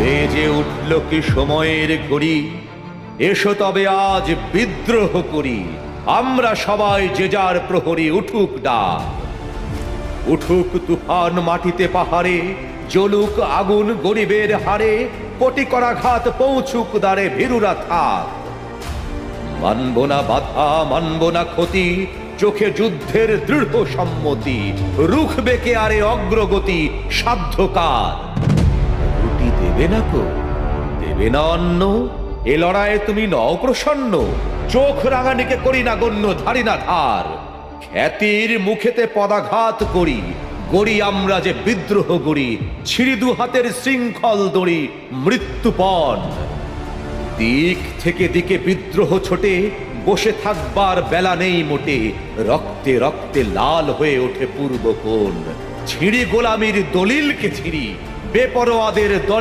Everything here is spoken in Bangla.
বেজে উঠল কি সময়ের ঘড়ি, এসো তবে আজ বিদ্রোহ করি। আমরা সবাই যে যার প্রহরী উঠুক ডাক, উঠুক তুফান মাটিতে পাহাড়ে, জ্বলুক আগুন গরিবের হারে, কোটি করাঘাত পৌঁছুক দ্বারে ভীরুরা থাক। মানব না বাধা, মানব না ক্ষতি, চোখে যুদ্ধের দৃঢ় সম্মতি, রুখবে কে আরে অগ্রগতি সাধ্যকার। রুটি দেবে না কো, দেবে না অন্ন, এ লড়াইয়ে তুমি নও প্রসন্ন। চোখ রাঙানিকে করি না গণ্য, ধারি না ধার, খ্যাতির মুখেতে পদাঘাত করি। গড়ি আমরা যে বিদ্রোহ গড়ি, ছিঁড়ি দু হাতের শৃঙ্খল দড়ি মৃত্যুপণ। দিক থেকে দিকে বিদ্রোহ ছোটে, বসে থাকবার বেলা নেই মোটে। রক্তে রক্তে লাল হয়ে ওঠে পূর্ব কোণ, ছিঁড়ি গোলামির দলিলকে ছিঁড়ি, বেপরোয়াদের দলে